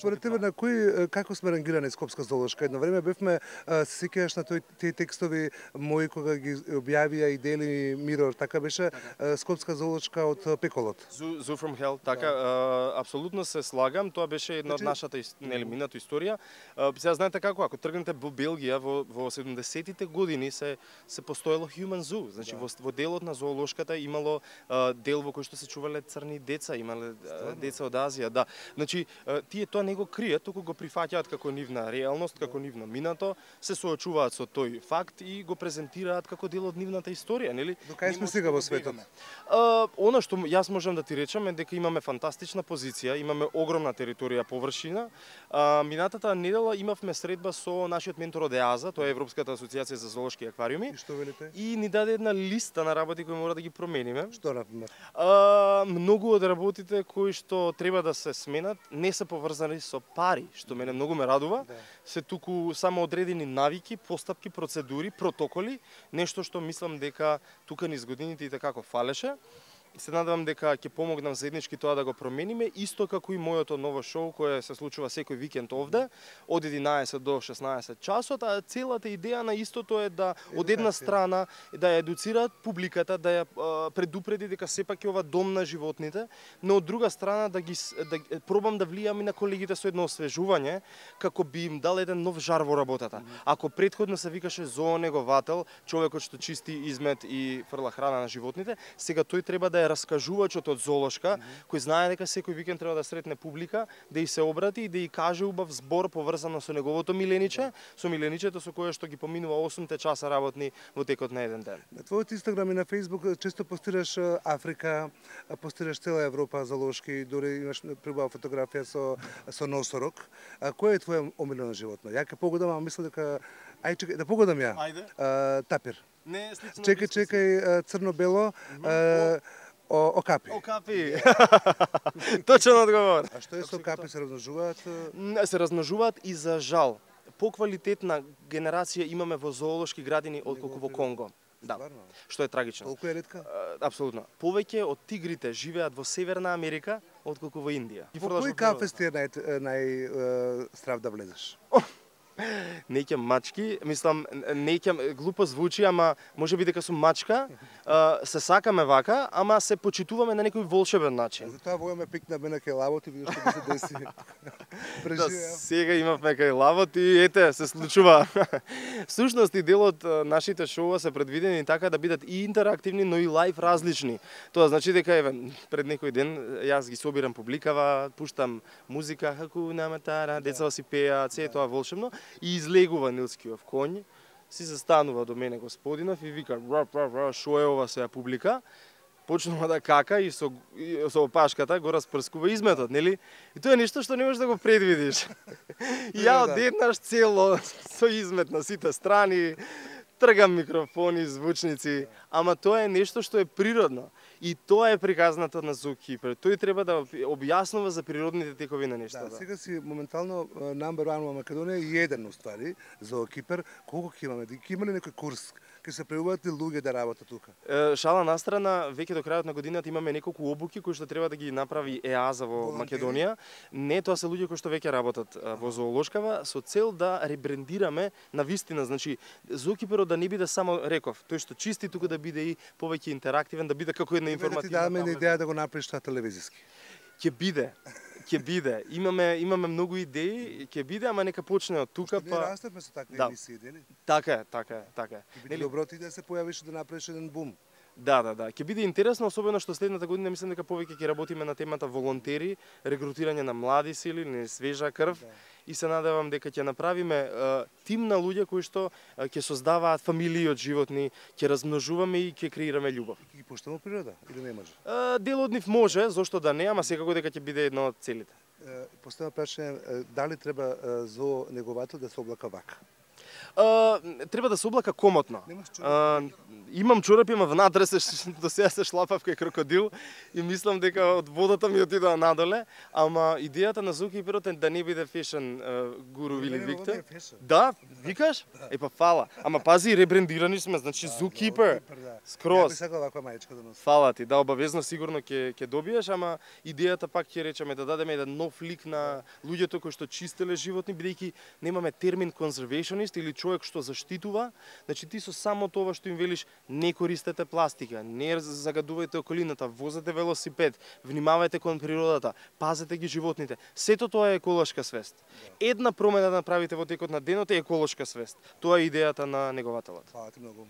Според тебе на како сме рангирани Скопска зоолошка? Едно време бевме, се сеќаваш на тие текстови мои кога ги објавија и дели Мирор, така беше Скопска зоолошка од пеколот. Zoo from Hell, така, апсолутно се слагам, тоа беше една од нашата мината историја. Сега знаете како, ако тргнете во Белгија во 70-тите години се постоело Human Zoo, значи во делот на зоолошката имало дел во кој што се чувале црни деца, имале деца од Азија, да. Значи тие тоа не го кријат, туку го прифаќаат како нивна реалност, како нивно минато, се соочуваат со тој факт и го презентираат како дел од нивната историја, нели? До кај сме сега во светот? Она што јас можам да ти речам е дека имаме фантастична позиција, имаме огромна територија површина. Минатата недела имавме средба со нашиот ментор од ЕАЗа, тоа е Европската асоциација за зоолошки аквариуми. И што велите? И ни даде една листа на работи кои мора да ги промениме. Што например? Многу од работите кои што треба да се сменат не се поврзани со пари, што мене многу ме радува. Се туку само одредени навики, постапки, процедури, протоколи, нешто што мислам дека тука низ годините и како фалеше. Се надевам дека ќе помогнам заеднички тоа да го промениме, исто како и моето ново шоу кое се случува секој викенд овде од 11 до 16 часот, а целата идеја на истото е да од една страна да ја едуцираат публиката, да ја предупреди дека сепак е ова дом на животните, но од друга страна да пробам да влијам и на колегите со едно освежување како би им дал еден нов жар во работата. Ако претходно се викаше зоонеговател, човекот што чисти измет и фрла храна на животните, сега тој треба да е раскажувачот од зоолошка, кој знае дека секој викенд треба да сретне публика, да и се обрати и да и каже убав збор поврзано со неговото милениче, со миленичето со кое што ги поминува 8 часа работни во текот на еден ден. На твојот Инстаграм и на Фејсбук често постираш Африка, постираш цела Европа зоолошки, дури имаш прибава фотографија со носорог. Кој е твој омилено животно? Ја ќе погодам, ама мислам дека чекај, да погодам ја. Ајде. Тапир. Не, слично. Чекај, црно-бело. Окапи. Окапи. Точен одговор. А што е со окапи, се размножуваат? Се размножуваат и за жал. Поквалитетна генерација имаме во зоолошки градини отколку во Конго. Да. Што е трагично. Толку е ретка? Апсолутно. Повеќе од тигрите живеат во Северна Америка отколку во Индија. Во кој кафес ти е најстрав да влезеш? Неќам мачки, мислам, неќам глупо звучи, ама може би дека сум мачка, се сакаме вака, ама се почитуваме на некој волшебен начин. Затоа војаме пик на мене кај лавот и видиш што ќе се деси. Да, сега имавме кај лавот и ете, се случува. Всушност и дел од нашите шоуа се предвидени така да бидат и интерактивни, но и лайв различни. Тоа значи дека еве пред некој ден јас ги собирам публикава, пуштам музика, Хакуна Матара, деца си пеат, се тоа волшебно. И излегува Нилскиов коњ, си застанува до мене господинов и вика шо е ова сега публика, почнува да кака и со опашката го распрскува изметот, нели? И тоа е нешто што не можеш да го предвидиш. И ја одеднаш цело со измет на сите страни, тргам микрофони, звучници, ама тоа е нешто што е природно. И тоа е приказната на Зоокипер. Тој треба да објаснува за природните текови на нештата. Да, сега си моментално number 1 во Македонија и еден уствари, Зоокипер. Колку ќе имаме? Ќе има ли некој курс? Ќе се преубават ли луѓе да работат тука? Шала на страна, веќе до крајот на годината имаме неколку обуки кои што треба да ги направи ЕАЗа во Македонија. Не, тоа се луѓе кои што веќе работат во зоолошкава со цел да ребрендираме на вистина, значи Зоокиперот да не биде само реков, тој што чисти, туку да биде и повеќе интерактивен, да биде како една информативна. Да ти дадеме идеја да го направиш тоа телевизиски. Ќе биде. Имаме многу идеи, ќе биде, ама нека почне од тука па. Ние раставме со такви емисии, нели? Така е. Ќе биде добро ти да се појавиш да направиш еден бум. Да. Ќе биде интересно, особено што следната година мислам дека повеќе ќе работиме на темата волонтери, регрутирање на млади сили, не свежа крв. И се надевам дека ќе направиме тим на луѓе кои што ќе создаваат фамилии од животни, ќе размножуваме и ќе креираме љубов. Ќе ги пуштаме во природа или не може? Дел од нив може, зошто да не, ама секако дека ќе биде едно од целите. Поставам прашање, дали треба зоонеговател да се облака вака? Треба да се облака комотно. Немаш чорапи? Имам чорапи, ама внатре до сега се шлапав кај крокодил и мислам дека од водата ми отидоа надоле, ама идејата на Zookeeper е да не биде фешн гуру или Виктор. Да, викаш? Епа фала. Ама пази, ребрендирани сме, значи Zookeeper. Скроз. Ја би сакал ваква маечка да носам. Фала ти, да, обавезно сигурно ќе добиеш, ама идејата пак ќе речеме да дадеме еден нов лик на луѓето кои што чистеле животни, бидејќи немаме термин конзервационист или човек што заштитува, значи ти со само тоа што им велиш не користете пластика, не загадувајте околината, возете велосипед, внимавајте кон природата, пазете ги животните. Сето тоа е еколошка свест. Една промена да направите во текот на денот е еколошка свест. Тоа е идејата на негователот. Фала ти многу.